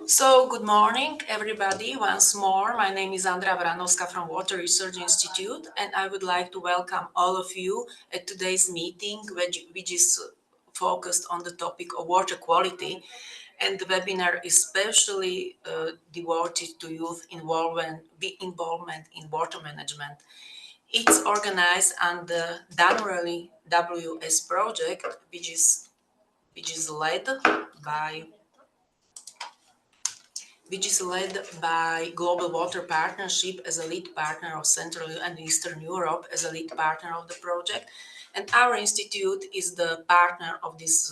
So, good morning, everybody. Once more, my name is Andrea Vranovska from Water Research Institute, and I would like to welcome all of you at today's meeting, which is focused on the topic of water quality. And the webinar is especially devoted to youth involvement in water management. It's organized under DANURELY-WS project, which is led by Global Water Partnership as a lead partner of Central and Eastern Europe as a lead partner of the project. And our institute is the partner of this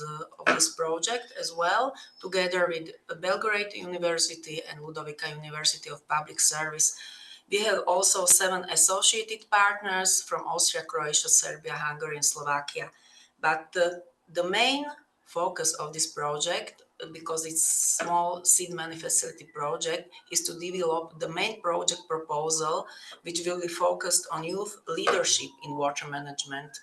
project as well, together with Belgrade University and Ludovica University of Public Service. We have also 7 associated partners from Austria, Croatia, Serbia, Hungary, and Slovakia. But the main focus of this project, because it's small seed money facility project, is to develop the main project proposal, which will be focused on youth leadership in water management.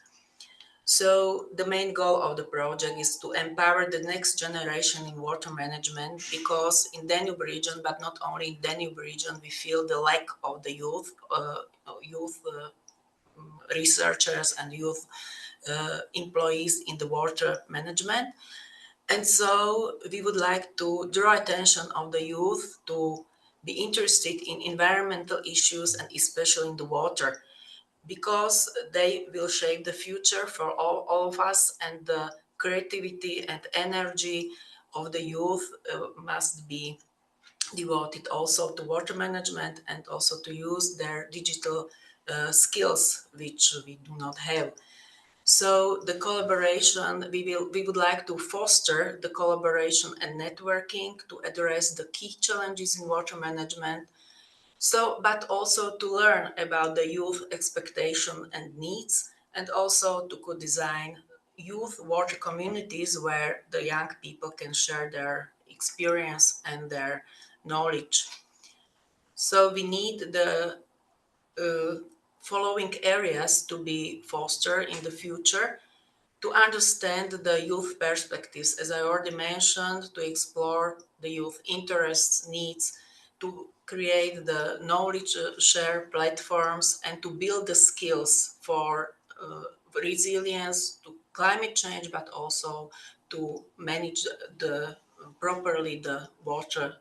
So the main goal of the project is to empower the next generation in water management, because in Danube region, but not only in Danube region, we feel the lack of the youth researchers and youth employees in the water management. And so we would like to draw attention of the youth to be interested in environmental issues and especially in the water, because they will shape the future for all of us, and the creativity and energy of the youth must be devoted also to water management and also to use their digital skills, which we do not have. So the collaboration, we would like to foster the collaboration and networking to address the key challenges in water management. So, but also to learn about the youth expectation and needs, and also to co-design youth water communities where the young people can share their experience and their knowledge. So we need the following areas to be fostered in the future: to understand the youth perspectives, as I already mentioned, to explore the youth interests, needs, to create the knowledge share platforms, and to build the skills for resilience to climate change, but also to manage properly the water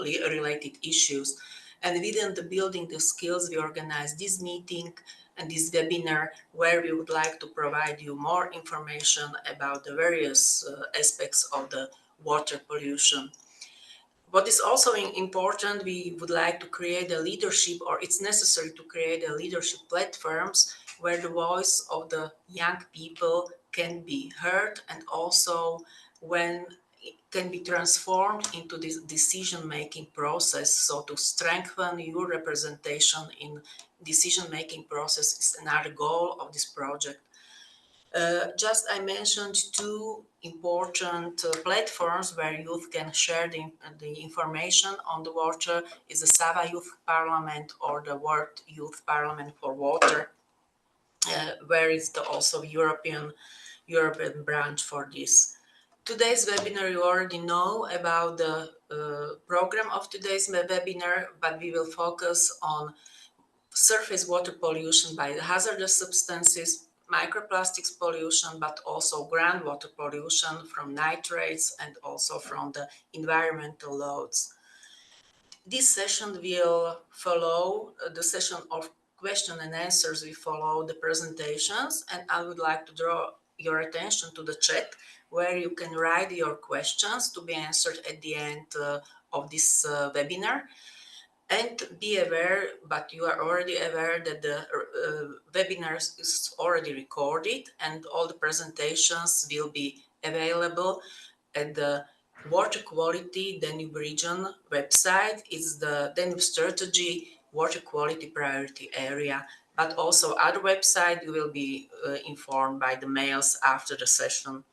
related issues. And within the building the skills, we organize this meeting and this webinar, where we would like to provide you more information about the various aspects of the water pollution. What is also important, we would like to create a leadership, or it's necessary to create a leadership platforms where the voice of the young people can be heard, and also when it can be transformed into this decision-making process. So to strengthen your representation in decision-making process is another goal of this project. Just I mentioned 2 important platforms where youth can share the information on the water is the Sava Youth Parliament or the World Youth Parliament for Water, where is also European branch for this. Today's webinar, you already know about the program of today's webinar, but we will focus on surface water pollution by the hazardous substances, microplastics pollution, but also groundwater pollution from nitrates and also from the environmental loads. This session will follow the session of question and answers. We follow the presentations, and I would like to draw your attention to the chat, where you can write your questions to be answered at the end of this webinar. And be aware, but you are already aware, that the webinar is already recorded, and all the presentations will be available at the Water Quality Danube Region website. It's the Danube Strategy Water Quality Priority Area, but also other website you will be informed by the mails after the session.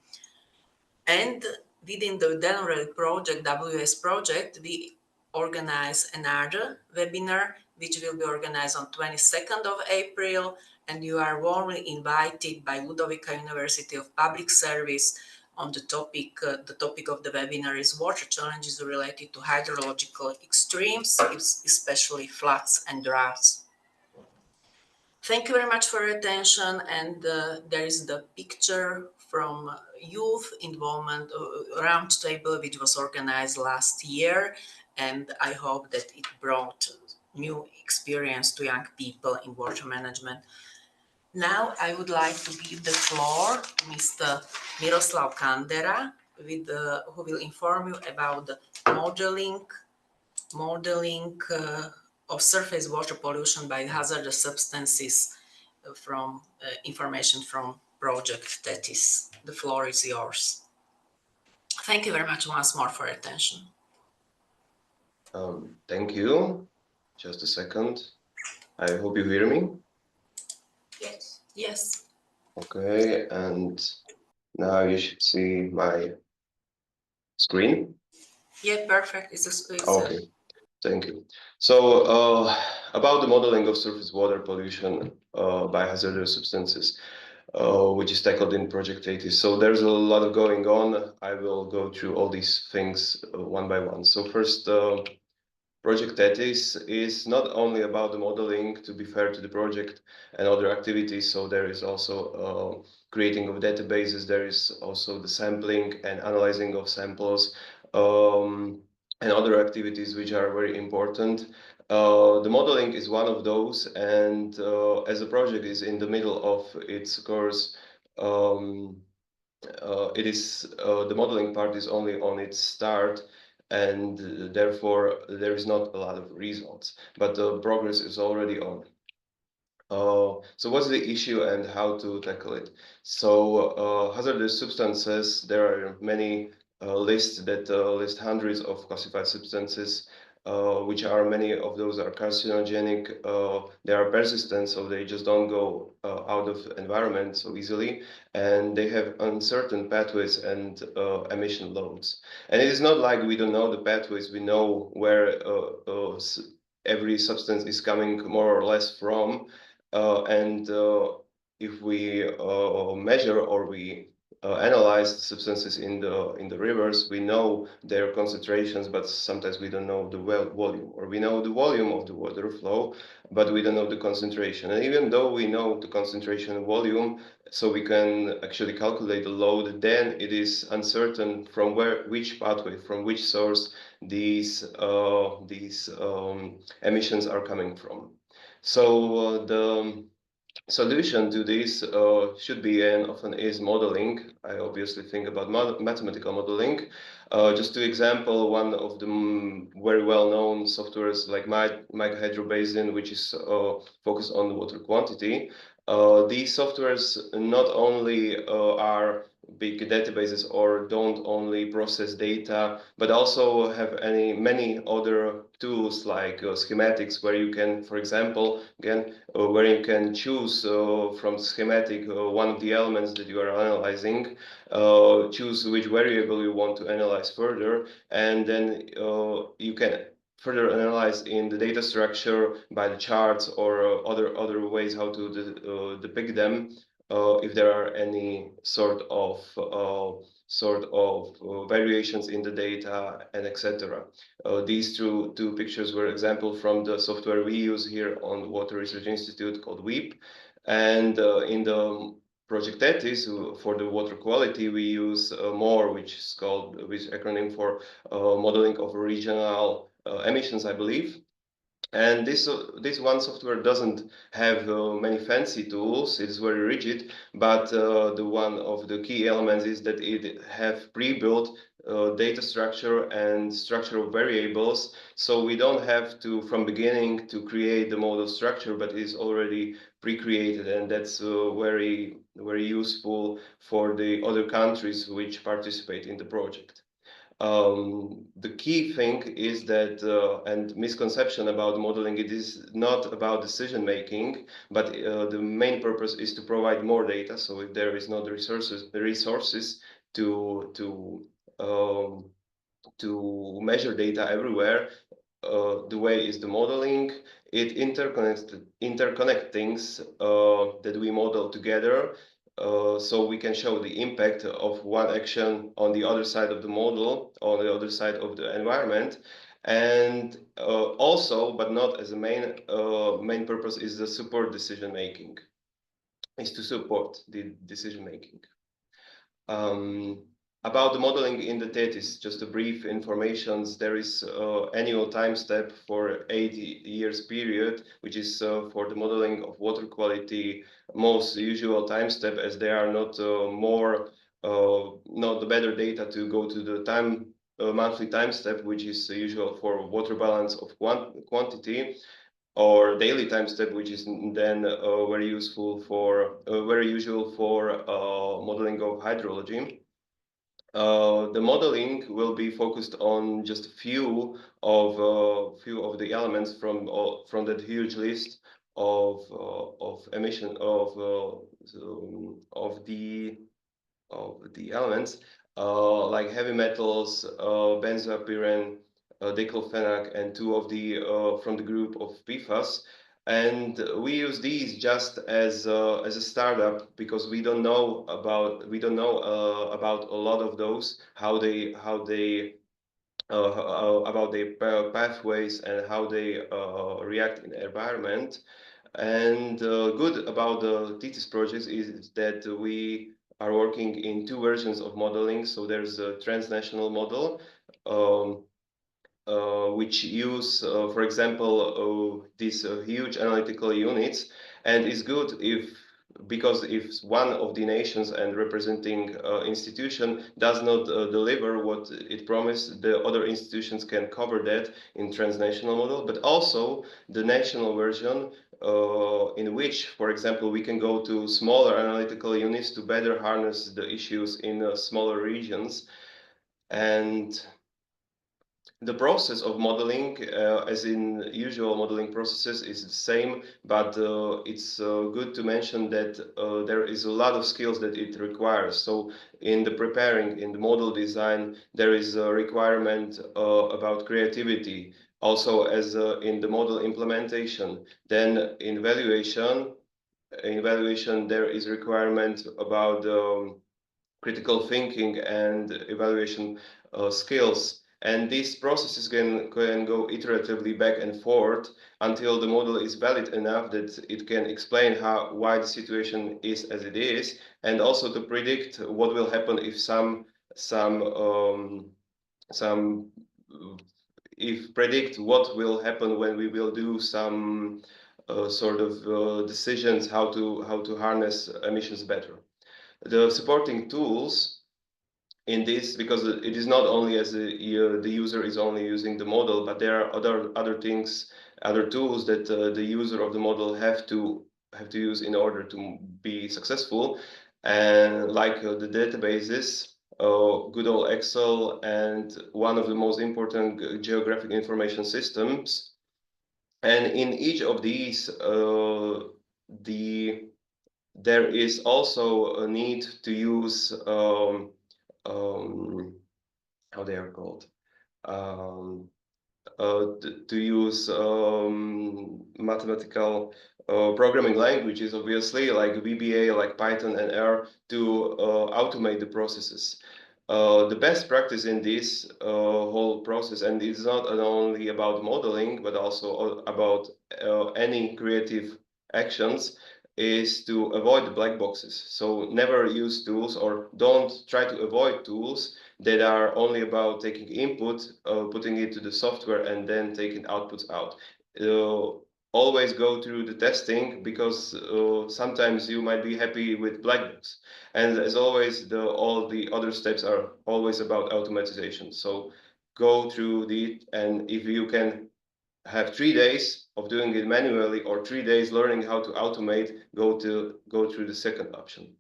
And within the Danube project, WS project, we organize another webinar, which will be organized on 22nd of April, and you are warmly invited by Ludovica University of Public Service on the topic of the webinar is water challenges related to hydrological extremes, especially floods and droughts. Thank you very much for your attention, and there is the picture from youth involvement roundtable which was organized last year, and I hope that it brought new experience to young people in water management. Now I would like to give the floor to Mr. Miroslav Kandera, who will inform you about the modeling of surface water pollution by hazardous substances from information from project TETIS. The floor is yours. Thank you very much once more for your attention. Thank you. Just a second. I hope you hear me. Yes. Yes. Okay, and now you should see my screen. Yeah, perfect. Okay, thank you. So about the modeling of surface water pollution by hazardous substances, which is tackled in Project 80. So there's a lot of going on. I will go through all these things one by one. So first, Project TETIS is not only about the modeling, to be fair to the project, and other activities. So there is also creating of databases. There is also the sampling and analyzing of samples, and other activities which are very important. The modeling is one of those, and as the project is in the middle of its course, the modeling part is only on its start, and therefore there is not a lot of results, but the progress is already on. So what's the issue and how to tackle it? So hazardous substances, there are many lists that list hundreds of classified substances, which are many of those are carcinogenic. They are persistent, so they just don't go out of environment so easily, and they have uncertain pathways and emission loads. And it is not like we don't know the pathways. We know where every substance is coming more or less from. And if we measure or we analyze substances in the rivers, we know their concentrations, but sometimes we don't know the volume, or we know the volume of the water flow, but we don't know the concentration. And even though we know the concentration and volume, so we can actually calculate the load, then it is uncertain from which pathway, from which source these emissions are coming from. So the solution to this should be and often is modeling. I obviously think about mathematical modeling. Just to example, one of the very well-known softwares like basin, which is focused on water quantity. These softwares not only are big databases or don't only process data, but also have many other tools like schematics, where you can, for example, again, where you can choose from schematic one of the elements that you are analyzing, choose which variable you want to analyze further, and then you can further analyze in the data structure by the charts or other ways how to depict them, if there are any sort of variations in the data, and etc. These two pictures were example from the software we use here on Water Research Institute called WEEP, and in the Project TETIS for the water quality we use MORE, which acronym for modeling of regional emissions, I believe. And this one software doesn't have many fancy tools. It is very rigid, but the one of the key elements is that it have pre-built data structure and structure of variables. So we don't have to, from beginning, to create the model structure, but it is already pre-created, and that's very useful for the other countries which participate in the project. The key thing is that, and misconception about modeling, it is not about decision making, but the main purpose is to provide more data. So if there is not the resources to measure data everywhere, the way is the modeling. It interconnect things that we model together. so we can show the impact of one action on the other side of the model, on the other side of the environment. And also, but not as a main purpose, is the support decision making, is to support the decision making. About the modeling in the TETIS, just a brief information. There is annual time step for 8 years period, which is for the modeling of water quality, most usual time step, as there are not not the better data to go to the time monthly time step, which is usual for water balance of quantity, or daily time step, which is then very useful for very usual for modeling of hydrology. The modeling will be focused on just a few of the elements from that huge list of emission of the elements, like heavy metals, benzoapyrene, diclofenac, and two of the from the group of PFAS. And we use these just as a startup, because we don't know about a lot of those, how they about their pathways and how they react in the environment. And good about the TETIS project is that we are working in two versions of modeling. So there's a transnational model, which use, for example, these huge analytical units, and is good because if one of the nations and representing institution does not deliver what it promised, the other institutions can cover that in transnational model. But also the national version, in which, for example, we can go to smaller analytical units to better harness the issues in smaller regions. And the process of modeling, as in usual modeling processes, is the same, but it's good to mention that there is a lot of skills that it requires. So in the model design, there is a requirement about creativity, also as in the model implementation. Then in evaluation, there is requirement about critical thinking and evaluation skills. And these processes can go iteratively back and forth until the model is valid enough that it can explain why the situation is as it is, and also to predict what will happen if predict what will happen when we will do some sort of decisions how to harness emissions better. The supporting tools in this, because it is not only as the user is only using the model, but there are other tools that the user of the model have to use in order to be successful, and like the databases, good old Excel, and one of the most important geographic information systems. And in each of these, there is also a need to use how they are called, to use mathematical programming languages, obviously, like VBA, like Python and R, to automate the processes. The best practice in this whole process, and it's not only about modeling, but also about any creative actions, is to avoid the black boxes. So never use tools, or don't try to avoid tools that are only about taking input, putting it to the software, and then taking outputs out. Always go through the testing, because sometimes you might be happy with black box. And as always, all the other steps are always about automatization. So go through and if you can have 3 days of doing it manually, or 3 days learning how to automate, go through the second option.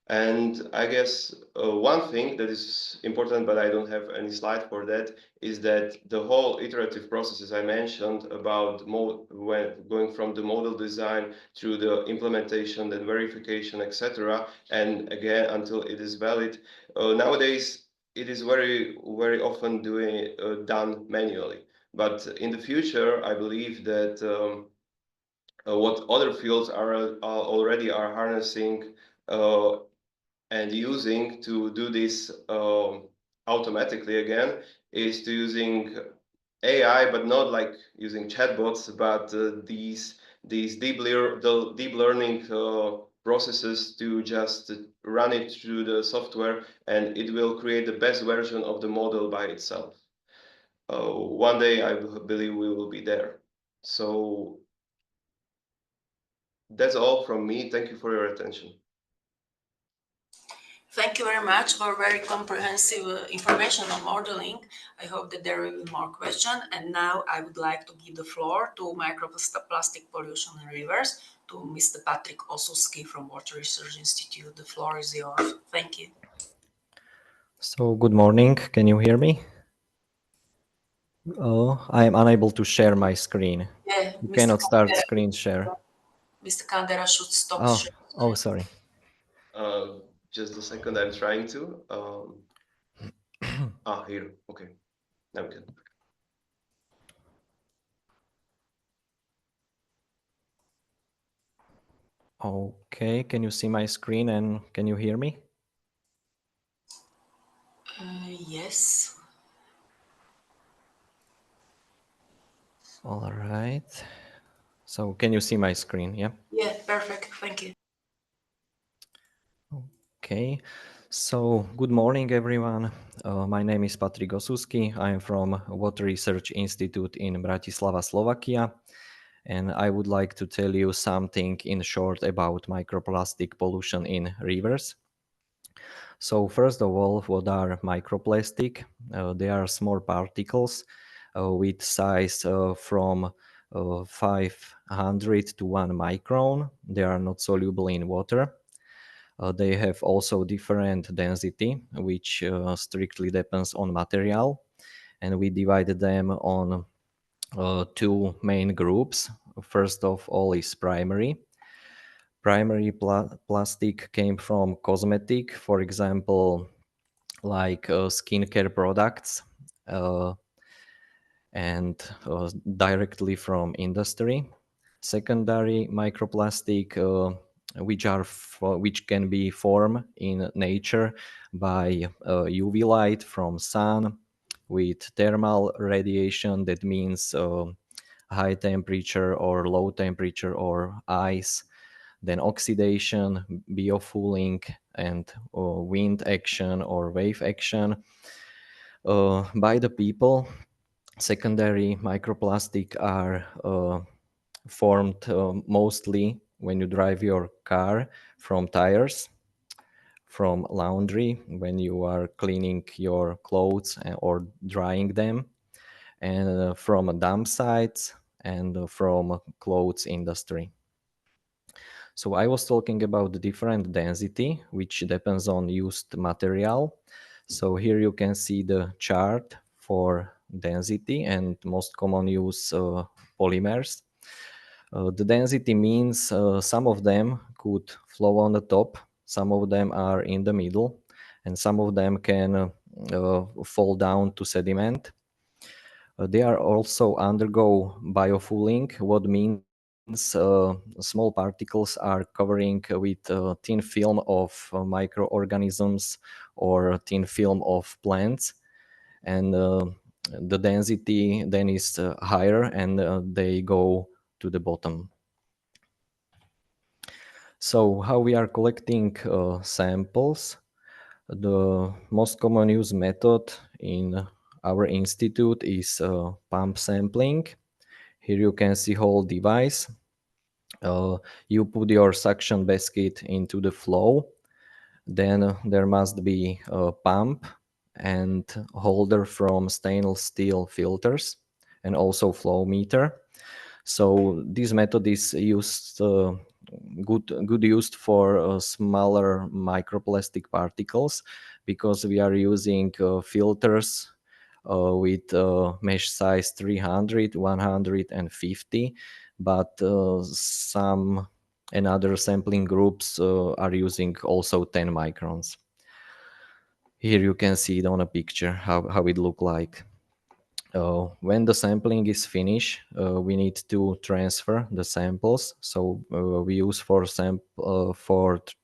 And I guess one thing that is important, but I don't have any slide for that, is that the whole iterative processes I mentioned about when going from the model design through the implementation, then verification, etc., and again until it is valid. Nowadays, it is very often done manually. But in the future, I believe that what other fields are already harnessing and using to do this automatically again is to using AI, but not like using chatbots, but these deep learning processes to just run it through the software, and it will create the best version of the model by itself. One day, I believe we will be there. So that's all from me. Thank you for your attention. Thank you very much for very comprehensive information on modeling. I hope that there will be more questions. And now I would like to give the floor to microplastic pollution in rivers to Mr. Patrick Osuski from Water Research Institute. The floor is yours. Thank you. So good morning. Can you hear me? I am unable to share my screen. Yeah, You Mr. cannot start Candera, screen share. Mr. Candera should stop Oh, sharing. sorry. Just a second, I'm trying to. Here. Okay, now we can. Okay, can you see my screen and can you hear me? Yes. All right. So can you see my screen? Yeah. Yeah, perfect. Thank you. Okay. So good morning, everyone. My name is Patrik Osuski. I am from Water Research Institute in Bratislava, Slovakia. And I would like to tell you something in short about microplastic pollution in rivers. So first of all, what are microplastic? They are small particles with size from 500 to 1 micron. They are not soluble in water. They have also different density, which strictly depends on material. And we divided them on two main groups. First of all is primary. Primary plastic came from cosmetic, for example, like skincare products uh, and directly from industry. Secondary microplastic, which can be formed in nature by UV light from sun with thermal radiation. That means high temperature or low temperature or ice, then oxidation, biofouling, and wind action or wave action by the people. Secondary microplastic are formed mostly when you drive your car from tires, from laundry when you are cleaning your clothes or drying them, and from dump sites and from clothes industry. So I was talking about the different density, which depends on used material. So here you can see the chart for density and most common use polymers. The density means some of them could flow on the top, some of them are in the middle, and some of them can fall down to sediment. They are also undergo biofouling, what means small particles are covering with a thin film of microorganisms or thin film of plants, and the density then is higher and they go to the bottom. So how we are collecting samples? The most common use method in our institute is pump sampling. Here you can see whole device. You put your suction basket into the flow. Then there must be a pump and holder from stainless steel filters and also flow meter. So this method is used good used for smaller microplastic particles because we are using filters with mesh size 300, 150, but some and other sampling groups are using also 10 microns. Here you can see it on a picture how it look like. When the sampling is finished, we need to transfer the samples. So we use for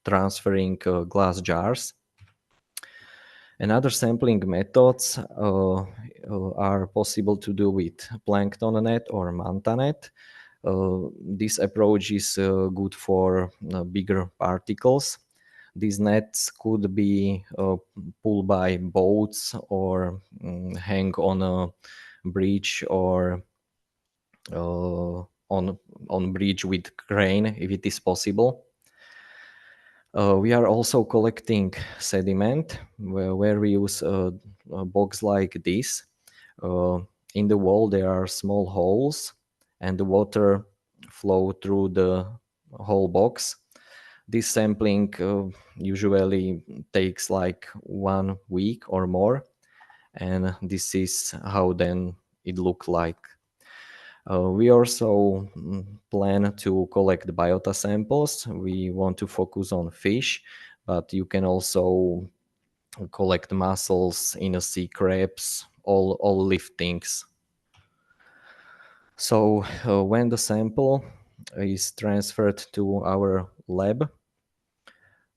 transferring glass jars. And other sampling methods are possible to do with plankton net or manta net. This approach is good for bigger particles. These nets could be pulled by boats or hang on a bridge or on bridge with crane if it is possible. We are also collecting sediment where we use a box like this. Uh, in the wall there are small holes and the water flow through the whole box. This sampling usually takes like 1 week or more, and this is how then it look like. We also plan to collect biota samples. We want to focus on fish, but you can also collect mussels, inner sea crabs, all live things. So when the sample is transferred to our lab,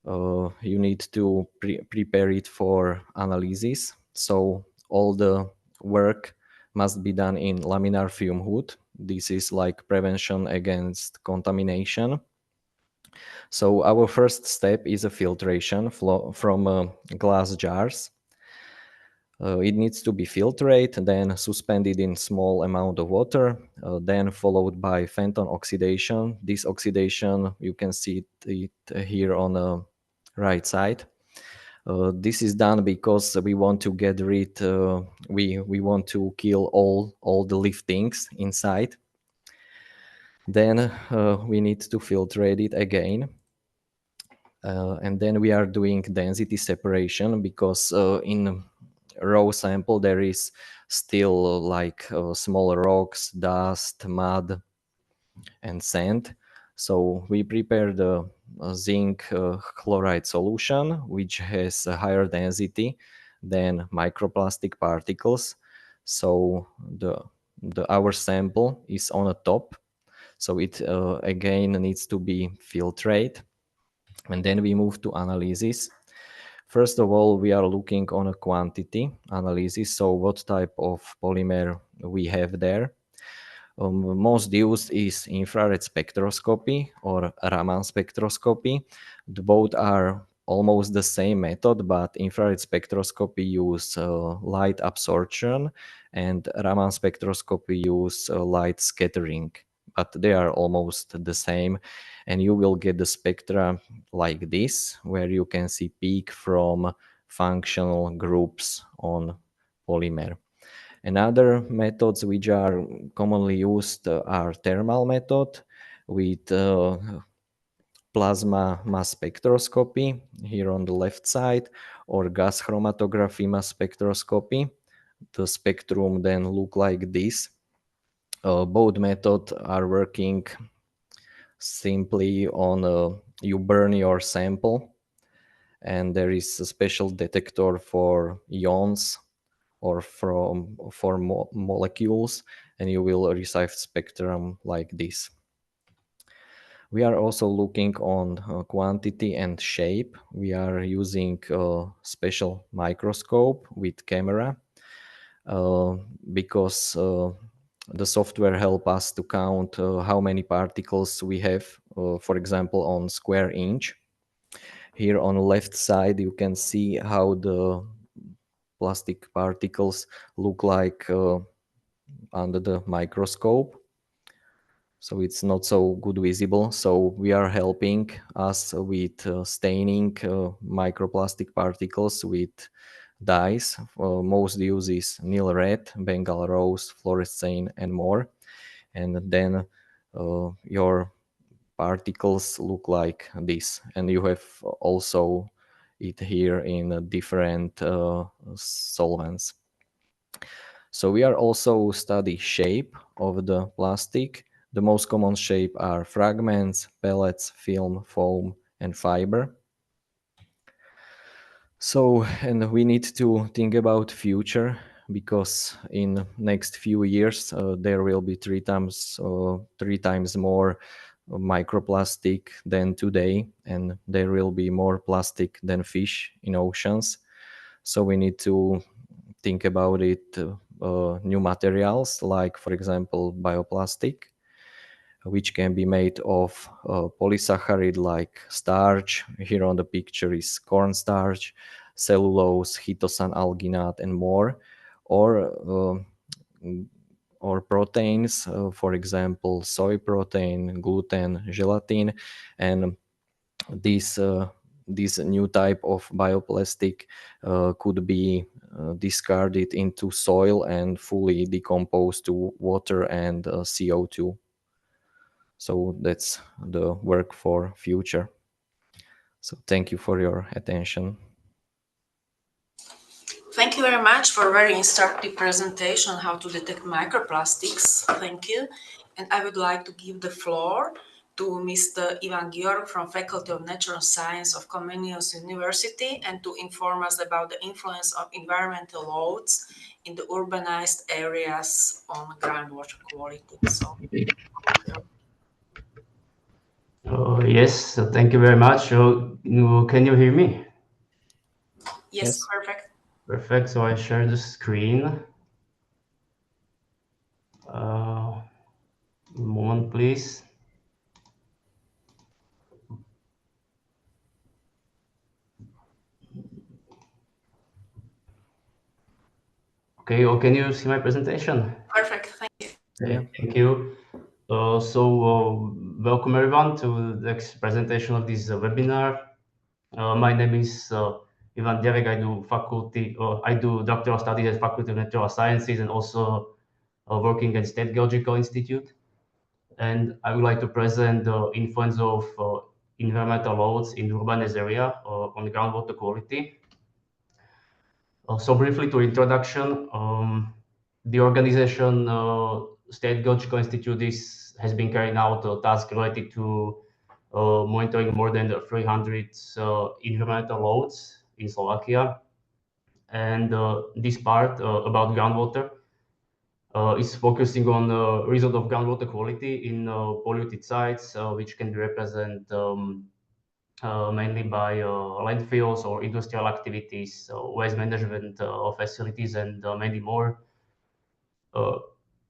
you need to prepare it for analysis. So all the work must be done in laminar fume hood. This is like prevention against contamination. So our first step is a filtration from glass jars. It needs to be filtered, then suspended in small amount of water, then followed by phantom oxidation. This oxidation, you can see it here on the right side. This is done because we want to get rid, we want to kill all the live things inside. Then we need to filter it again. And then we are doing density separation because in raw sample there is still like small rocks, dust, mud, and sand. So we prepare the zinc chloride solution, which has a higher density than microplastic particles. So our sample is on the top. So it again needs to be filtered. And then we move to analysis. First of all, we are looking on a quantity analysis. So what type of polymer we have there. Most used is infrared spectroscopy or Raman spectroscopy. Both are almost the same method, but infrared spectroscopy use light absorption and Raman spectroscopy use light scattering, but they are almost the same. And you will get the spectra like this, where you can see peak from functional groups on polymer. And other methods which are commonly used are thermal method with plasma mass spectroscopy here on the left side, or gas chromatography mass spectroscopy. The spectrum then look like this. Both methods are working simply on you burn your sample, and there is a special detector for ions or for molecules, and you will receive spectrum like this. We are also looking on quantity and shape. We are using a special microscope with camera because the software help us to count how many particles we have, for example, on square inch. Here on the left side, you can see how the plastic particles look like under the microscope. So it's not so good visible. So we are helping us with staining microplastic particles with dyes. Most use is Nile red, Bengal rose, fluorescein, and more. And then your particles look like this. And you have also it here in different solvents. So we are also study shape of the plastic. The most common shape are fragments, pellets, film, foam, and fiber. So, and we need to think about future. because in next few years there will be three times more microplastic than today, and there will be more plastic than fish in oceans. So we need to think about it, new materials like, for example, bioplastic, which can be made of polysaccharide like starch. Here on the picture is cornstarch, cellulose, chitosan alginate, and more, or proteins, for example, soy protein, gluten, gelatin, and this this new type of bioplastic could be discarded into soil and fully decomposed to water and CO2. So that's the work for future. So thank you for your attention. Thank you very much for a very instructive presentation on how to detect microplastics. Thank you. And I would like to give the floor to Mr. Ivan Georg from Faculty of Natural Science of Comenius University, and to inform us about the influence of environmental loads in the urbanized areas on groundwater quality. So, Yes, thank you very much. Can you hear me? yes, perfect. Perfect. So I share the screen. Moment, please. Okay, or can you see my presentation? Perfect, thank you. Okay, thank you. Welcome everyone to the presentation of this webinar. My name is Ivan Derek. I do doctoral studies at Faculty of Natural Sciences and also working at State Geological Institute. And I would like to present the influence of environmental loads in the urbanized area on groundwater quality. So briefly to introduction, the organization State Geological Institute has been carrying out a task related to monitoring more than 300 environmental loads in Slovakia. And this part about groundwater is focusing on the result of groundwater quality in polluted sites, which can be represented mainly by landfills or industrial activities, waste management facilities, and many more.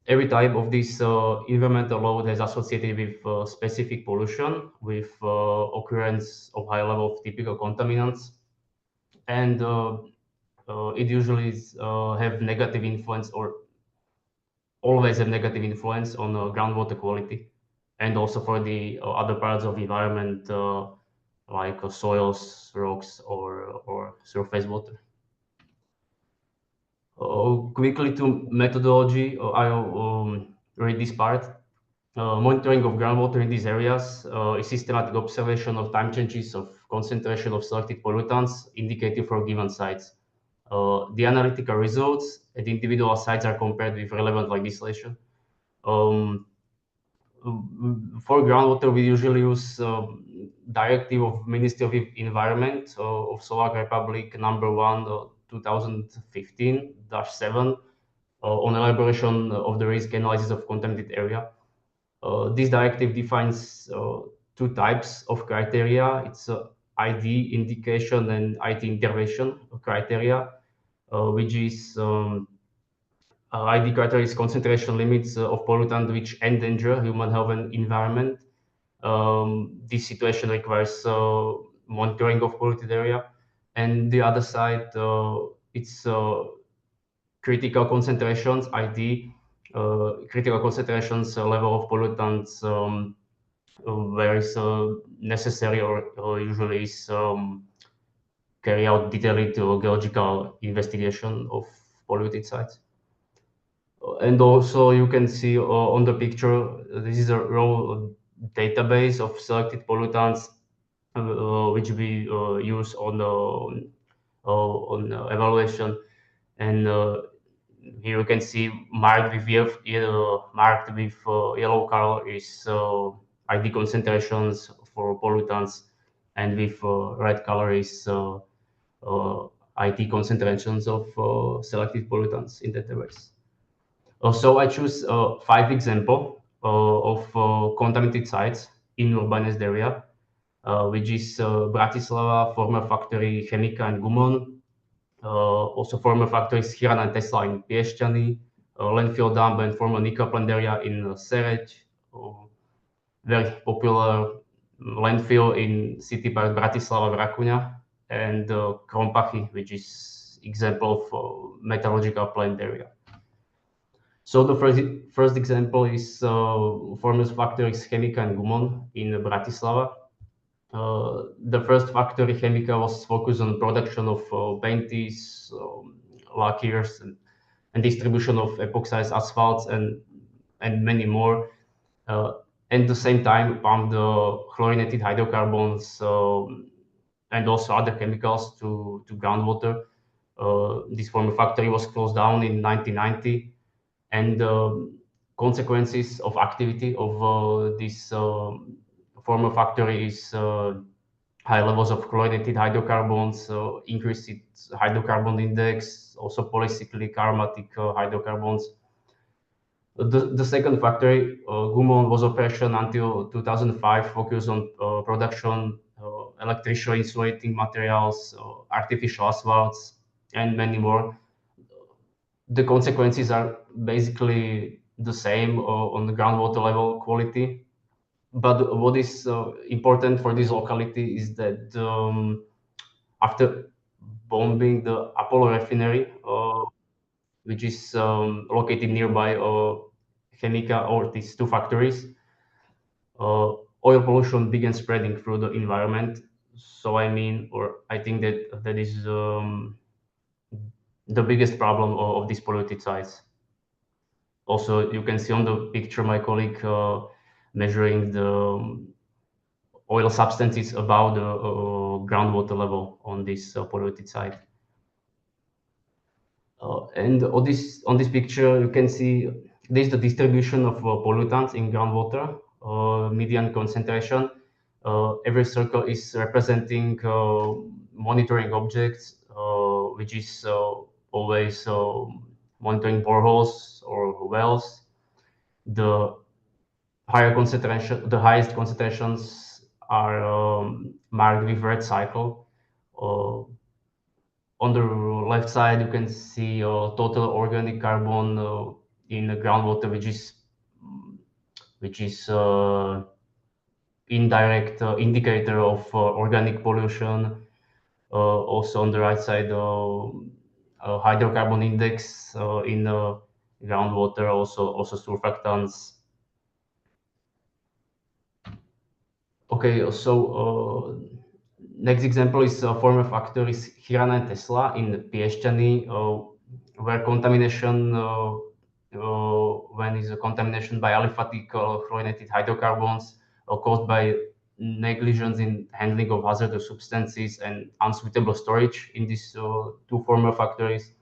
Every type of this environmental load has associated with specific pollution, with occurrence of high level of typical contaminants, and it usually have negative influence or always have negative influence on groundwater quality, and also for the other parts of the environment like soils, rocks, or surface water. Quickly to methodology, I'll read this part. Monitoring of groundwater in these areas is systematic observation of time changes of concentration of selected pollutants indicated for given sites. The analytical results at individual sites are compared with relevant legislation. For groundwater, we usually use directive of Ministry of Environment of Slovak Republic number 1 2015-7 on elaboration of the risk analysis of contaminated area. This directive defines two types of criteria. It's ID indication and IT intervention criteria, which is ID criteria is concentration limits of pollutant which endanger human health and environment. This situation requires monitoring of polluted area. And the other side, it's critical concentrations, ID, critical concentrations level of pollutants where it's necessary or usually is carry out detailed geological investigation of polluted sites. And also you can see on the picture, this is a raw database of selected pollutants which we use on evaluation. And here you can see marked with yellow color is ID concentrations for pollutants, and with red color is IT concentrations of selected pollutants in that areas. So I choose 5 examples of contaminated sites in urbanized area, which is Bratislava, former factory Chemika and Gumon, also former factories Chiran and Tesla in Piešťany, landfill dump and former nickel plant area in Sereď, very popular landfill in city park Bratislava, Vrakuňa, and Krompachy, which is example of metallurgical plant area. So the first example is former factories Chemika and Gumon in Bratislava. The first factory Chemika was focused on production of paints, lacquers, and distribution of epoxidized asphalts and many more. At the same time, pumped chlorinated hydrocarbons and also other chemicals to groundwater. This former factory was closed down in 1990, and consequences of activity of this former factory is high levels of chlorinated hydrocarbons, increased hydrocarbon index, also polycyclic aromatic hydrocarbons. The second factory, Gumon, was operation until 2005, focused on production, electrical insulating materials, artificial asphalts, and many more. The consequences are basically the same on the groundwater level quality. But what is important for this locality is that after bombing the Apollo refinery, which is located nearby Chemika or these 2 factories, oil pollution began spreading through the environment. So I think that is the biggest problem of these polluted sites. Also, you can see on the picture my colleague measuring the oil substances above the groundwater level on this polluted site. And on this picture, you can see this is the distribution of pollutants in groundwater, median concentration. Every circle is representing monitoring objects, which is always monitoring boreholes or wells. The highest concentrations are marked with red cycle. On the left side, you can see total organic carbon in the groundwater, which is indirect indicator of organic pollution. Also on the right side, hydrocarbon index in groundwater, also surfactants. Okay, so next example is former factories Chiran and Tesla in Piešťany, where contamination when is a contamination by aliphatic chlorinated hydrocarbons caused by negligence in handling of hazardous substances and unsuitable storage in these 2 former factories.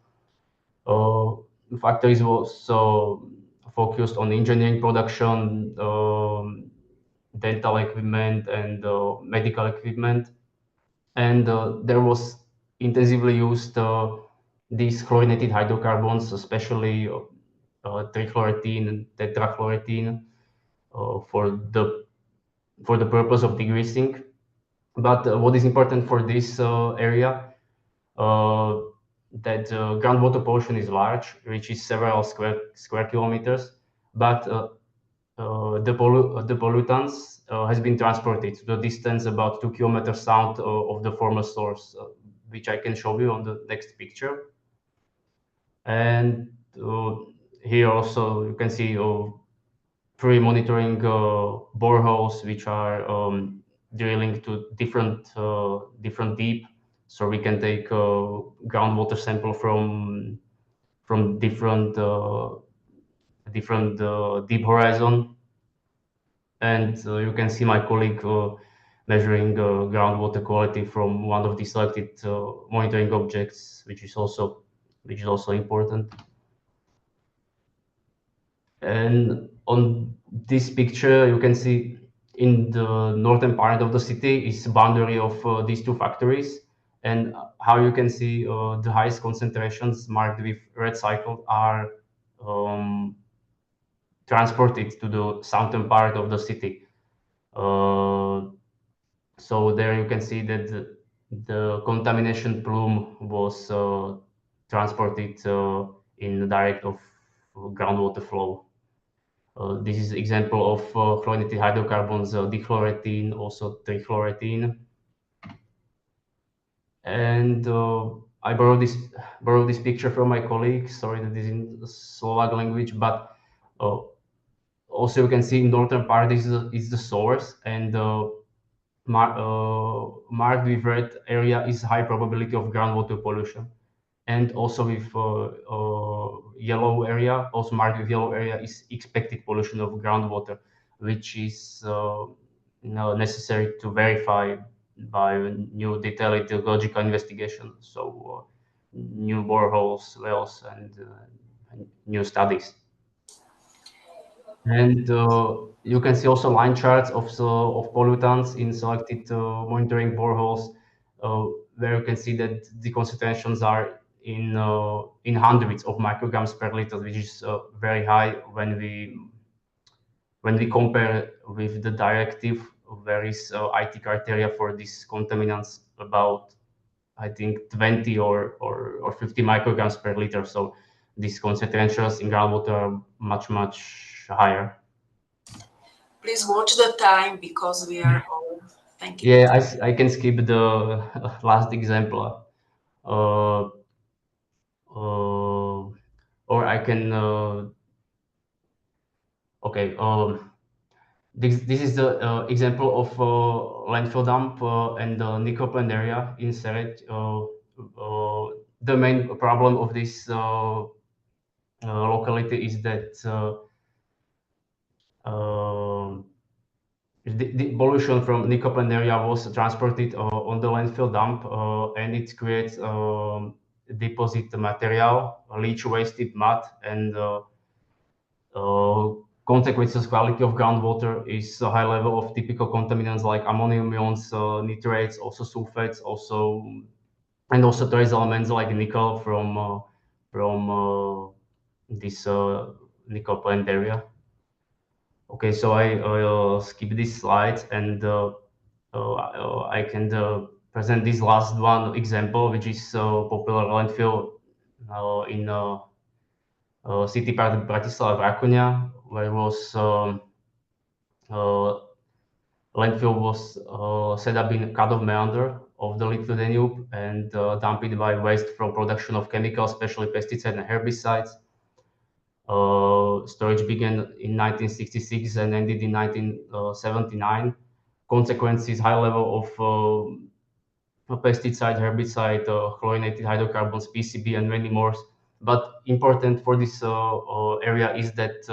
Factories was focused on engineering production, dental equipment, and medical equipment, and there was intensively used these chlorinated hydrocarbons, especially trichloroethene and tetrachloroethene, for the purpose of degreasing. But what is important for this area, that groundwater pollution is large, reaches several square kilometers, but the pollutants has been transported to the distance about 2 kilometers south of the former source, which I can show you on the next picture. And here also you can see pre-monitoring boreholes, which are drilling to different deep, so we can take groundwater sample from different deep horizon. And you can see my colleague measuring groundwater quality from one of the selected monitoring objects, which is also important. And on this picture, you can see in the northern part of the city is the boundary of these 2 factories, And how you can see the highest concentrations marked with red cycle are transported to the southern part of the city. So there you can see that the contamination plume was transported in the direct of groundwater flow. This is example of chlorinated hydrocarbons, dichloretine, also trichloretine. And I borrowed this picture from my colleague. Sorry that is in Slovak language, but also you can see in northern part is the source, and marked with red area is high probability of groundwater pollution, and also with yellow area, also marked with yellow area, is expected pollution of groundwater, which is necessary to verify by new detailed geological investigation. So new boreholes, wells, and new studies. And you can see also line charts of pollutants in selected monitoring boreholes, where you can see that the concentrations are in hundreds of micrograms per liter, which is very high when we compare with the directive. There is IT criteria for these contaminants about, I think, 20 or 50 micrograms per liter. So these concentrations in groundwater are much higher. Please watch the time because we are over. Thank you. Yeah, I can skip the last example. Uh, or I can okay. This is the example of landfill dump and the Nicopan area in Seret. The main problem of this locality is that the pollution from Nicopan area was transported on the landfill dump, and it creates deposit material, leach wasted mud, and consequences quality of groundwater is a high level of typical contaminants like ammonium ions, nitrates, also sulfates, and also trace elements like nickel from this nickel plant area. Okay, so I'll skip these slides, and I can present this last one example, which is popular landfill in city part of Bratislava, Rakonia, where was landfill was set up in cut-off meander of the Little Danube and dumped by waste from production of chemicals, especially pesticides and herbicides. Storage began in 1966 and ended in 1979. Consequences: high level of pesticide, herbicide, chlorinated hydrocarbons, PCB, and many more. But important for this area is that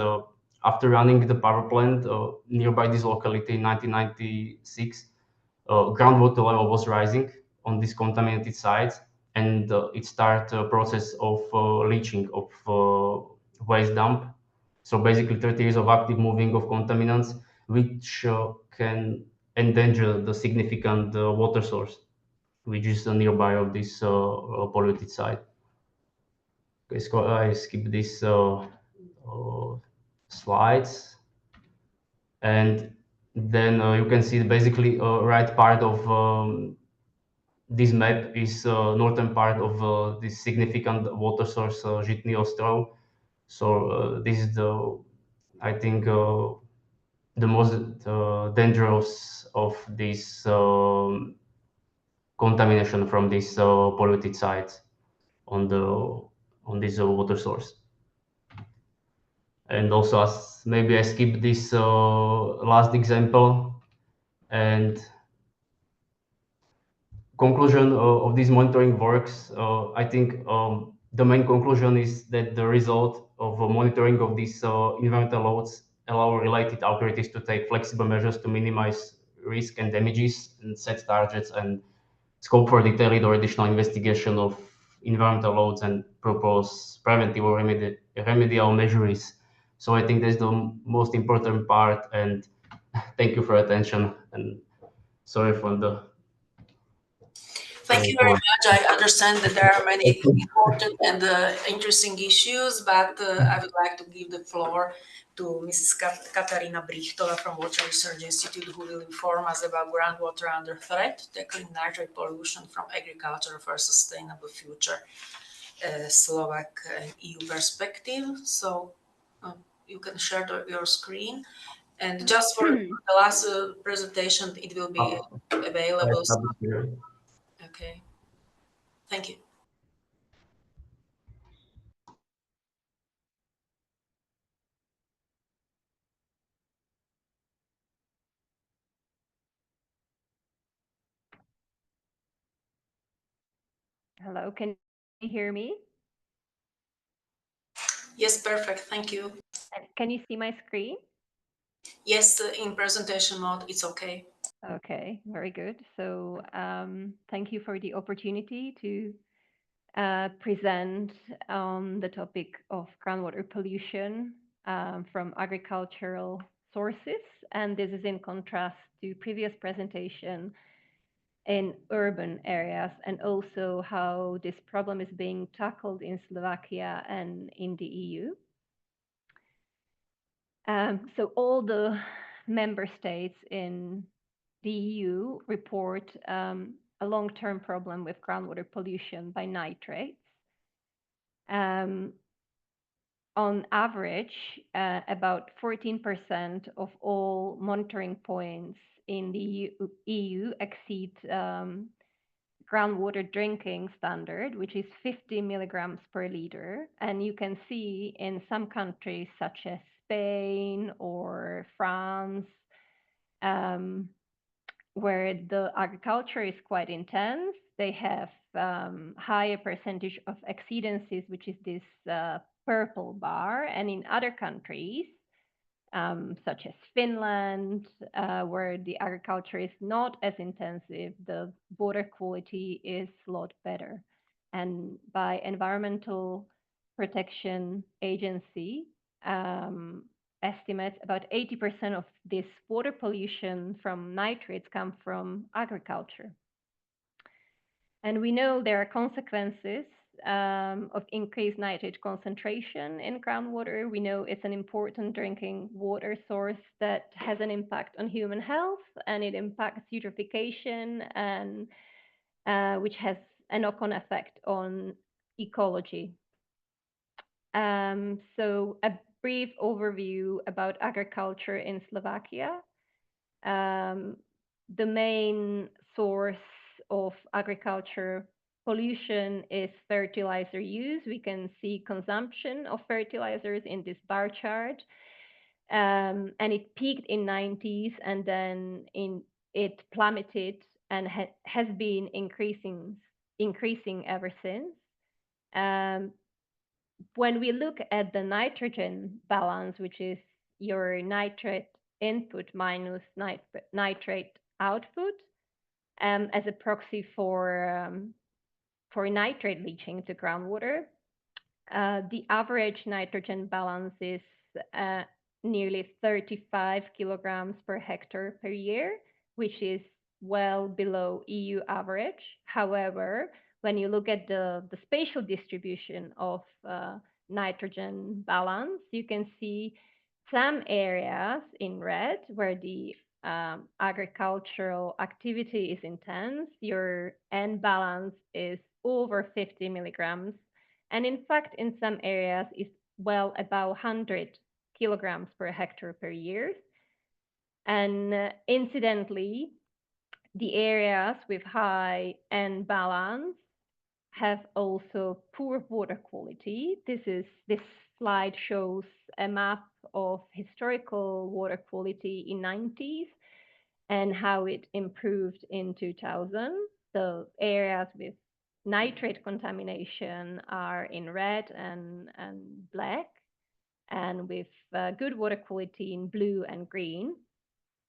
after running the power plant nearby this locality in 1996, groundwater level was rising on these contaminated sites, and it started a process of leaching of waste dump. So basically 30 years of active moving of contaminants, which can endanger the significant water source, which is nearby of this polluted site. Okay, so I skip these slides, and then you can see basically right part of this map is northern part of this significant water source, Žitný Ostrov. So this is I think, the most dangerous of this contamination from this polluted sites on this water source. And also, as maybe I skip this last example, and conclusion of these monitoring works. I think the main conclusion is that the result of monitoring of these environmental loads allow related authorities to take flexible measures to minimize risk and damages, and set targets and scope for detailed or additional investigation of environmental loads, and propose preventive or remedial measures. So I think that's the most important part, and thank you for attention, and sorry for the Thank you very much. I understand that there are many important and interesting issues, but I would like to give the floor to Mrs. Katarina Brichtova from Water Research Institute, who will inform us about groundwater under threat, tackling nitrate pollution from agriculture for a sustainable future, Slovak and EU perspective. So you can share your screen. And just for the last presentation, it will be available. Okay. Thank you. Hello, can you hear me? Yes, perfect. Thank you. And can you see my screen? Yes, in presentation mode, it's okay. Okay, very good. So thank you for the opportunity to present on the topic of groundwater pollution from agricultural sources. And this is in contrast to previous presentation in urban areas, and also how this problem is being tackled in Slovakia and in the EU. So all the member states in the EU report a long-term problem with groundwater pollution by nitrates. On average, about 14% of all monitoring points in the EU exceed groundwater drinking standard, which is 50 milligrams per liter. And you can see in some countries such as Spain or France, where the agriculture is quite intense, they have higher percentage of exceedances, which is this purple bar. And in other countries, such as Finland, where the agriculture is not as intensive, the water quality is a lot better. And by Environmental Protection Agency, estimates about 80% of this water pollution from nitrates come from agriculture. And we know there are consequences of increased nitrate concentration in groundwater. We know it's an important drinking water source that has an impact on human health, and it impacts eutrophication, and which has a knock-on effect on ecology. So a brief overview about agriculture in Slovakia. The main source of agriculture pollution is fertilizer use. We can see consumption of fertilizers in this bar chart. And it peaked in 90s, and then it plummeted and has been increasing ever since. When we look at the nitrogen balance, which is your nitrate input minus nitrate output, as a proxy for nitrate leaching to groundwater, the average nitrogen balance is nearly 35 kilograms per hectare per year, which is well below EU average. However, when you look at the spatial distribution of nitrogen balance, you can see some areas in red where the agricultural activity is intense. Your N balance is over 50 milligrams. And in fact, in some areas, it's well above 100 kilograms per hectare per year. And incidentally, the areas with high N balance have also poor water quality. This slide shows a map of historical water quality in 90s and how it improved in 2000. The areas with nitrate contamination are in red and black, and with good water quality in blue and green.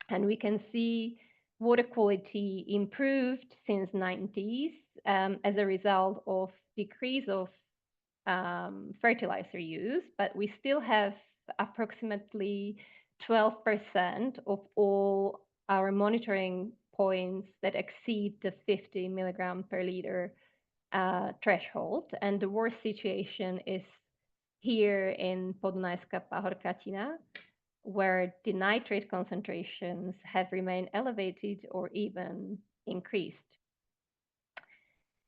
And we can see water quality improved since 90s as a result of decrease of fertilizer use, but we still have approximately 12% of all our monitoring points that exceed the 50 milligram per liter threshold. And the worst situation is here in Podunajská Pahorkatina, where the nitrate concentrations have remained elevated or even increased.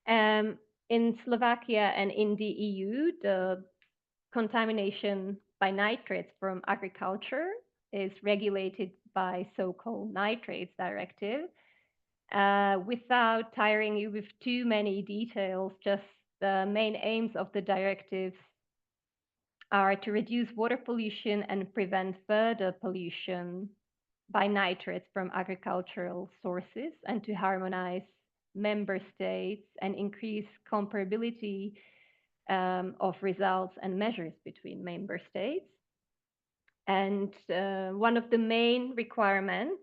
In Slovakia and in the EU, the contamination by nitrates from agriculture is regulated by so-called nitrates directive. Without tiring you with too many details, just the main aims of the directives are to reduce water pollution and prevent further pollution by nitrates from agricultural sources, and to harmonize member states and increase comparability of results and measures between member states. And one of the main requirements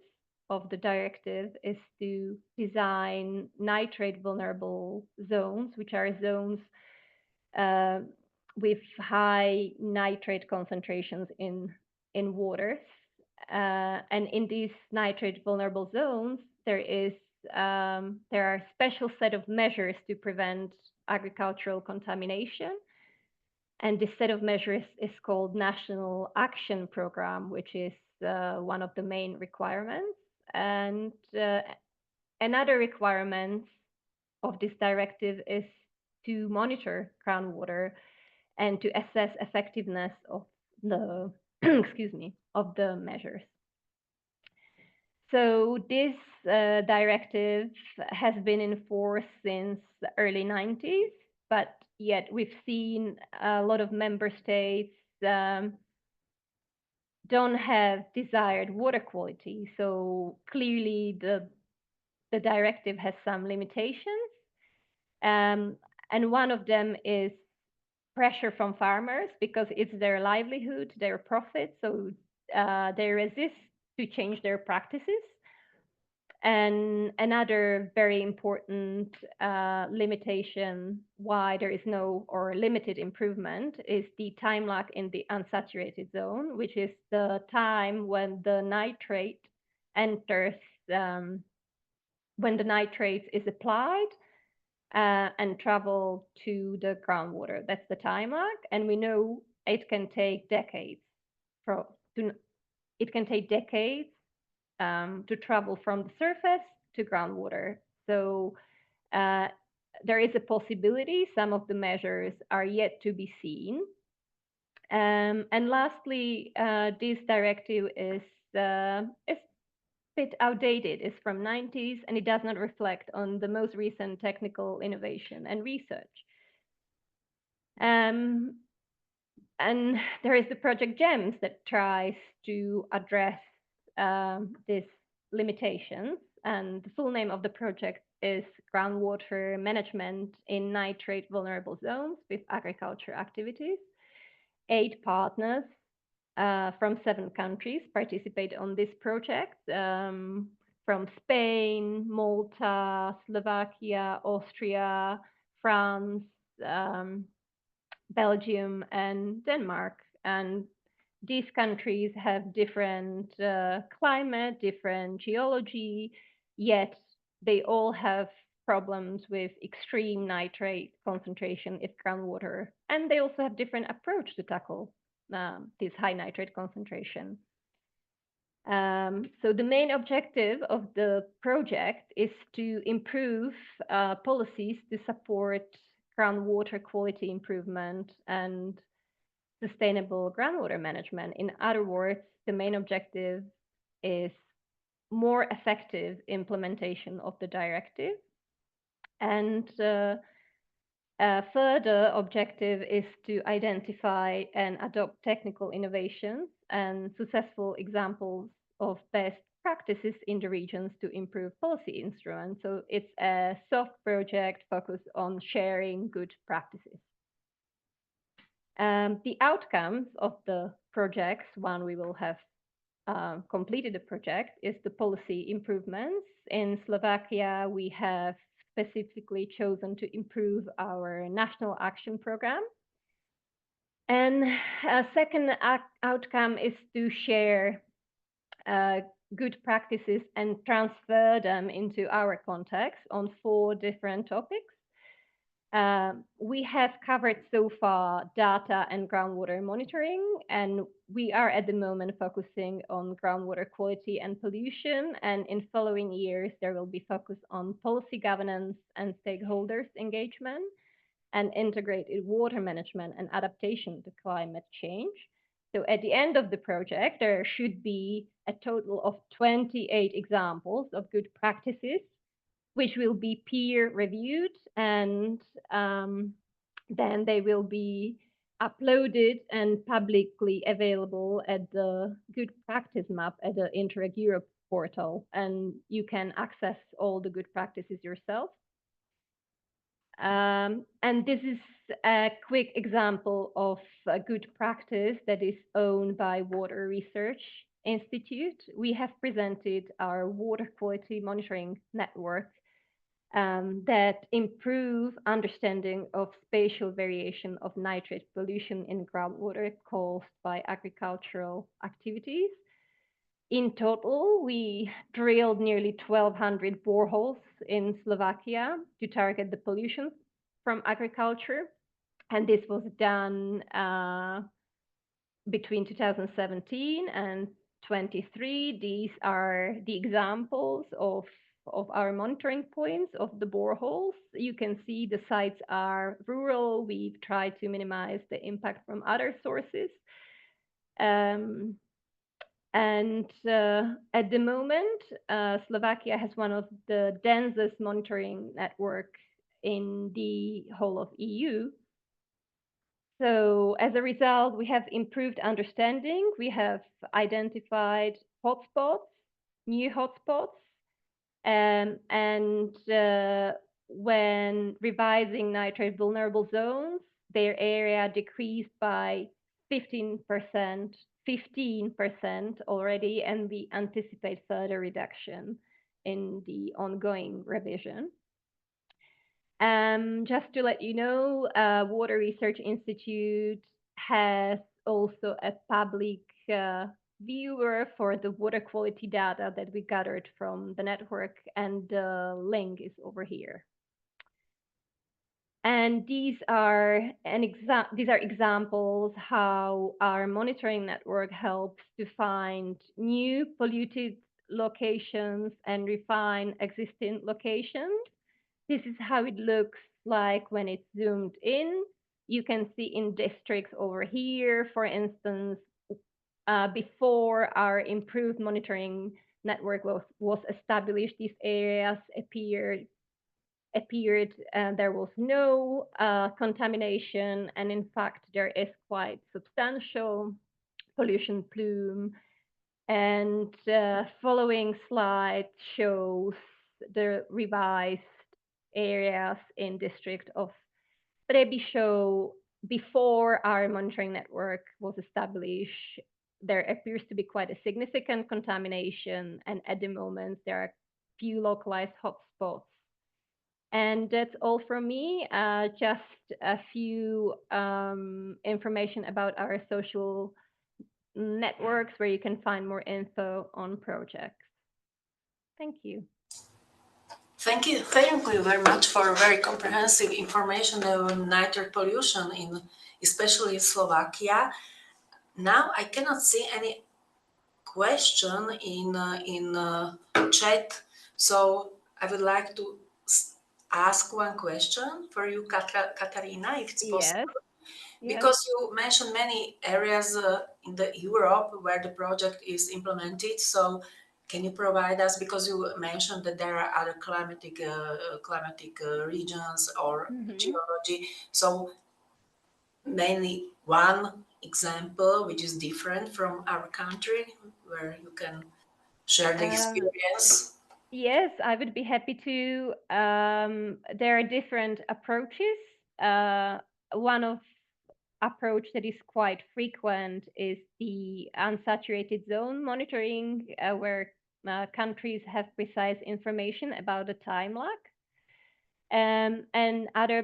of the directive is to design nitrate vulnerable zones, which are zones with high nitrate concentrations in waters. And in these nitrate vulnerable zones, there are special set of measures to prevent agricultural contamination. And this set of measures is called National Action Program, which is one of the main requirements. And another requirement of this directive is to monitor groundwater and to assess effectiveness of the of the measures. So this directive has been in force since the early 90s, but yet we've seen a lot of member states don't have desired water quality. So clearly the directive has some limitations. And one of them is pressure from farmers, because it's their livelihood, their profit. So they resist to change their practices. And another very important limitation why there is no or limited improvement is the time lag in the unsaturated zone, which is the time when the nitrate enters, when the nitrate is applied and travel to the groundwater. That's the time lag, and we know it can take decades. It can take decades to travel from the surface to groundwater. So there is a possibility some of the measures are yet to be seen. And lastly, this directive is a bit outdated. It's from 90s, and it does not reflect on the most recent technical innovation and research. And there is the project GEMS that tries to address these limitations. And the full name of the project is Groundwater Management in Nitrate Vulnerable Zones with Agriculture Activities. 8 partners from 7 countries participate on this project, from Spain, Malta, Slovakia, Austria, France, Belgium, and Denmark. And these countries have different climate, different geology, yet they all have problems with extreme nitrate concentration in groundwater. And they also have different approach to tackle this high nitrate concentration. So the main objective of the project is to improve policies to support groundwater quality improvement and sustainable groundwater management. In other words, the main objective is more effective implementation of the directive. And a further objective is to identify and adopt technical innovations and successful examples of best practices in the regions to improve policy instruments. So it's a soft project focused on sharing good practices. The outcomes of the projects, when we will have completed the project, is the policy improvements. In Slovakia, we have specifically chosen to improve our national action program. And a second outcome is to share good practices and transfer them into our context on 4 different topics. We have covered so far data and groundwater monitoring, and we are at the moment focusing on groundwater quality and pollution. And in following years, there will be focus on policy governance and stakeholders engagement and integrated water management and adaptation to climate change. So at the end of the project, there should be a total of 28 examples of good practices, which will be peer reviewed, and then they will be uploaded and publicly available at the good practice map at the Interreg Europe portal, and you can access all the good practices yourself. And this is a quick example of a good practice that is owned by Water Research Institute. We have presented our water quality monitoring network that improve understanding of spatial variation of nitrate pollution in groundwater caused by agricultural activities. In total, we drilled nearly 1,200 boreholes in Slovakia to target the pollution from agriculture. And this was done between 2017 and 23. These are the examples of our monitoring points of the boreholes. You can see the sites are rural. We've tried to minimize the impact from other sources. And at the moment, Slovakia has one of the densest monitoring network in the whole of EU. So as a result, we have improved understanding. We have identified hotspots, new hotspots, and when revising nitrate vulnerable zones, their area decreased by 15% already, and we anticipate further reduction in the ongoing revision. Just to let you know, Water Research Institute has also a public viewer for the water quality data that we gathered from the network, and the link is over here. And these are examples how our monitoring network helps to find new polluted locations and refine existing locations. This is how it looks like when it's zoomed in. You can see in districts over here, for instance, before our improved monitoring network was established, these areas appeared there was no contamination, and in fact there is quite substantial pollution plume. And following slide shows the revised areas in district of Trebišov before our monitoring network was established. There appears to be quite a significant contamination, and at the moment there are few localized hotspots. And that's all from me. Just a few information about our social networks where you can find more info on projects. Thank you. Thank you very much for very comprehensive information on nitrate pollution especially in Slovakia. Now I cannot see any question in chat, so I would like to ask one question for you, Katarina, if it's possible. Yes. Because you mentioned many areas in the Europe where the project is implemented. So can you provide us, because you mentioned that there are other climatic regions or geology. So mainly one example which is different from our country where you can share the experience. Yes, I would be happy to. There are different approaches. One of approach that is quite frequent is the unsaturated zone monitoring, where countries have precise information about the time lag. And other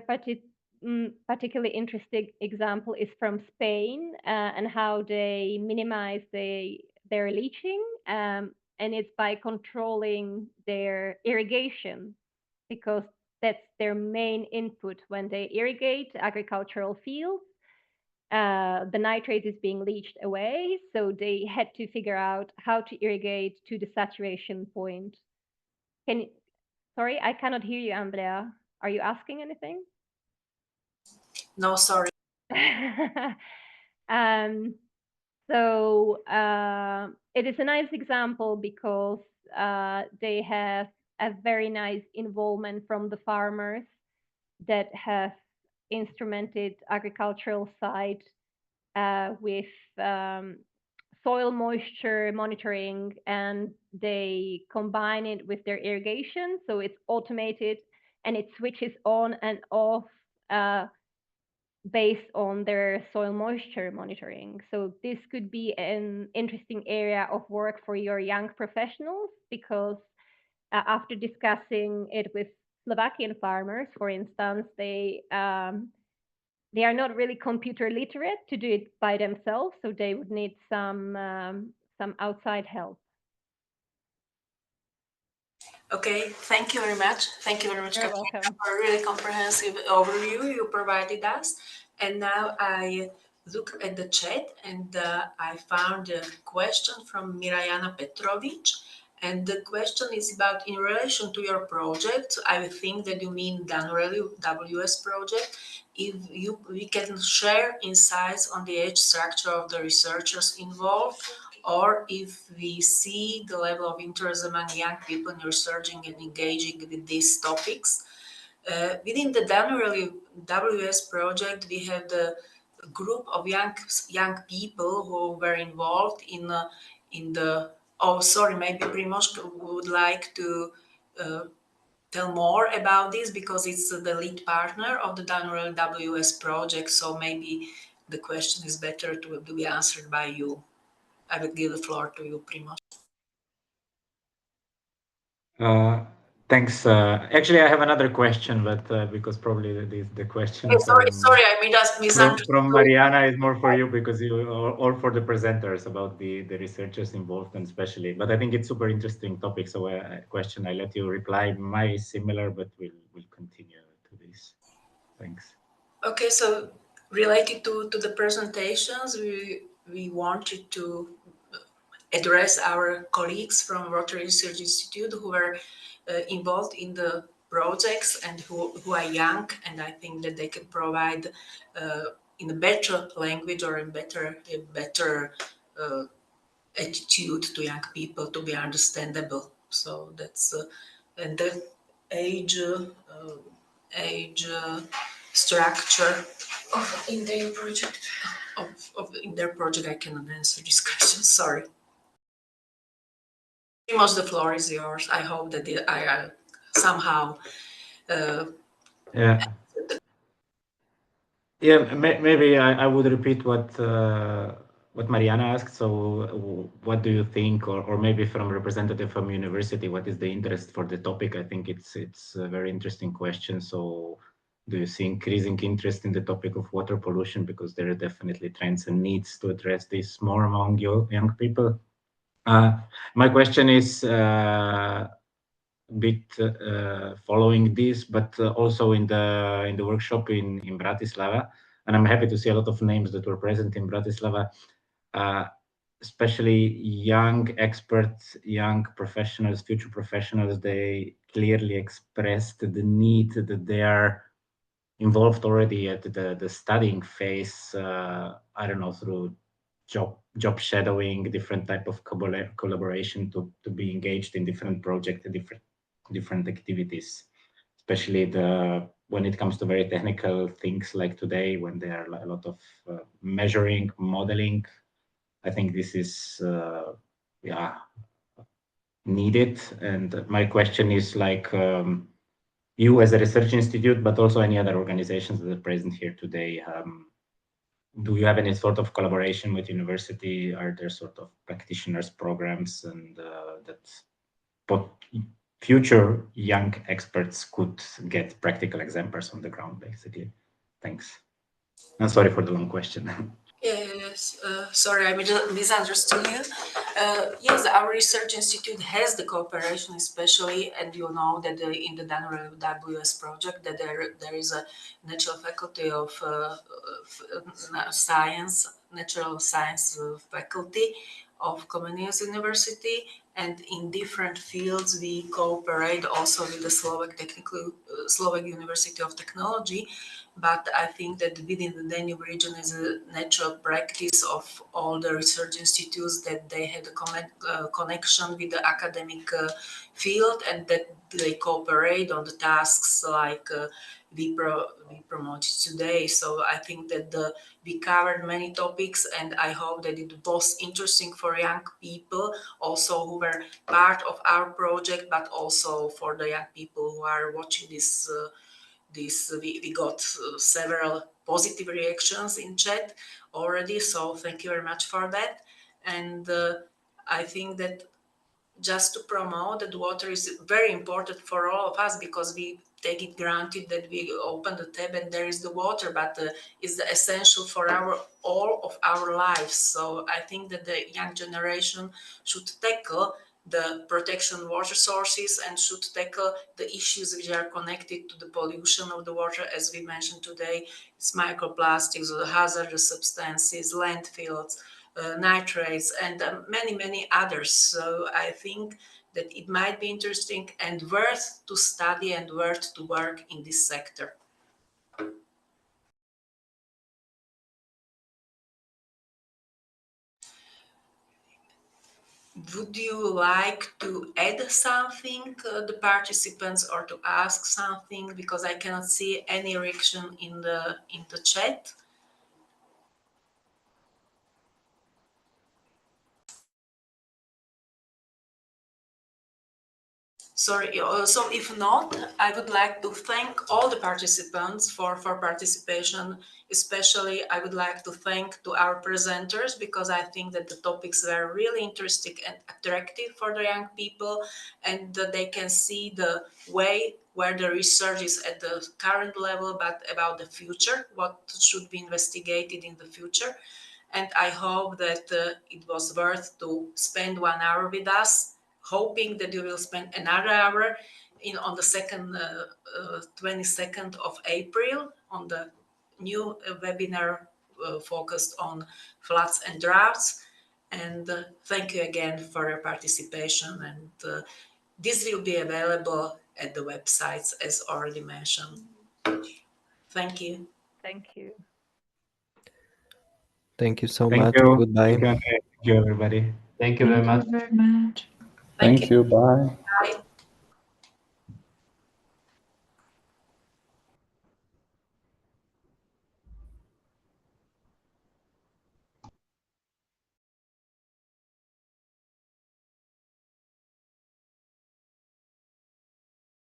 particularly interesting example is from Spain, and how they minimize their leaching. and it's by controlling their irrigation, because that's their main input. When they irrigate agricultural fields, the nitrate is being leached away, so they had to figure out how to irrigate to the saturation point. Sorry, I cannot hear you, Andrea. Are you asking anything? No, sorry. So it is a nice example because they have a very nice involvement from the farmers that have instrumented agricultural side with soil moisture monitoring, and they combine it with their irrigation, so it's automated and it switches on and off based on their soil moisture monitoring. So this could be an interesting area of work for your young professionals, because after discussing it with Slovakian farmers, for instance, they are not really computer literate to do it by themselves, so they would need some outside help. Okay, thank you very much. Thank you very much, You're Katarina, welcome. for a really comprehensive overview you provided us. And now I look at the chat, and I found a question from Mirjana Petrovic. And the question is about, in relation to your project, I think that you mean DANURELY-WS project, if we can share insights on the age structure of the researchers involved, or if we see the level of interest among young people in researching and engaging with these topics. Within the DANURELY-WS project, we have the group of young people who were involved in the. Oh, sorry, maybe Primož would like to tell more about this, because it's the lead partner of the DANURELY-WS project. So maybe the question is better to be answered by you. I will give the floor to you, Primož. Thanks. Actually, I have another question, but because probably the question Sorry, I misunderstood. from Mariana is more for you, because you or for the presenters about the researchers involved, and especially. But I think it's super interesting topic. So a question I let you reply. My similar, but we'll continue to this. Thanks. Okay, so related to the presentations, we wanted to address our colleagues from Rotary Research Institute who were involved in the projects and who are young, and I think that they can provide in a better language or in better attitude to young people to be understandable. So that's and the age structure in their project. In their project, I cannot answer this question. Sorry. Primož, the floor is yours. I hope that I somehow. Yeah. Yeah, maybe I would repeat what Mariana asked. So what do you think, or maybe from representative from university, what is the interest for the topic? I think it's a very interesting question. So do you see increasing interest in the topic of water pollution? Because there are definitely trends and needs to address this more among young people. My question is bit following this, but also in the workshop in Bratislava, and I'm happy to see a lot of names that were present in Bratislava, especially young experts, young professionals, future professionals. They clearly expressed the need that they are involved already at the studying phase. I don't know, through job shadowing, different type of collaboration to be engaged in different projects, different activities, especially when it comes to very technical things like today, when there are a lot of measuring, modeling. I think this is needed. And my question is, like, you as a research institute, but also any other organizations that are present here today, do you have any sort of collaboration with university? Are there sort of practitioners programs, and that future young experts could get practical examples on the ground, basically? Thanks. I'm sorry for the long question. Yes, sorry, I misunderstood you. Yes, our research institute has the cooperation, especially, and you know that in the DANURELY-WS project that there is a natural faculty of science, natural science faculty of Comenius University, and in different fields we cooperate also with the Slovak University of Technology. But I think that within the Danube region is a natural practice of all the research institutes that they had a connection with the academic field and that they cooperate on the tasks like we promoted today. So I think that we covered many topics, and I hope that it was interesting for young people also who were part of our project, but also for the young people who are watching this we got several positive reactions in chat already, so thank you very much for that. And I think that just to promote that water is very important for all of us, because we take it granted that we open the tap and there is the water, but it's essential for all of our lives. So I think that the young generation should tackle the protection water sources and should tackle the issues which are connected to the pollution of the water, as we mentioned today. It's microplastics or hazardous substances, landfills, nitrates, and many others. So I think that it might be interesting and worth to study and worth to work in this sector. Would you like to add something, the participants, or to ask something? Because I cannot see any reaction in the chat. Sorry, so if not, I would like to thank all the participants for participation. Especially, I would like to thank to our presenters, because I think that the topics were really interesting and attractive for the young people, and that they can see the way where the research is at the current level, but about the future, what should be investigated in the future. And I hope that it was worth to spend 1 hour with us, hoping that you will spend another hour on the 22nd of April on the new webinar focused on floods and droughts. And thank you again for your participation. And this will be available at the websites, as already mentioned. Thank you. Thank you. Thank you so Thank much. you. Goodbye. Thank you, Andre. Thank you, everybody. Thank you very much. Thank Thank you. Bye. you. Bye.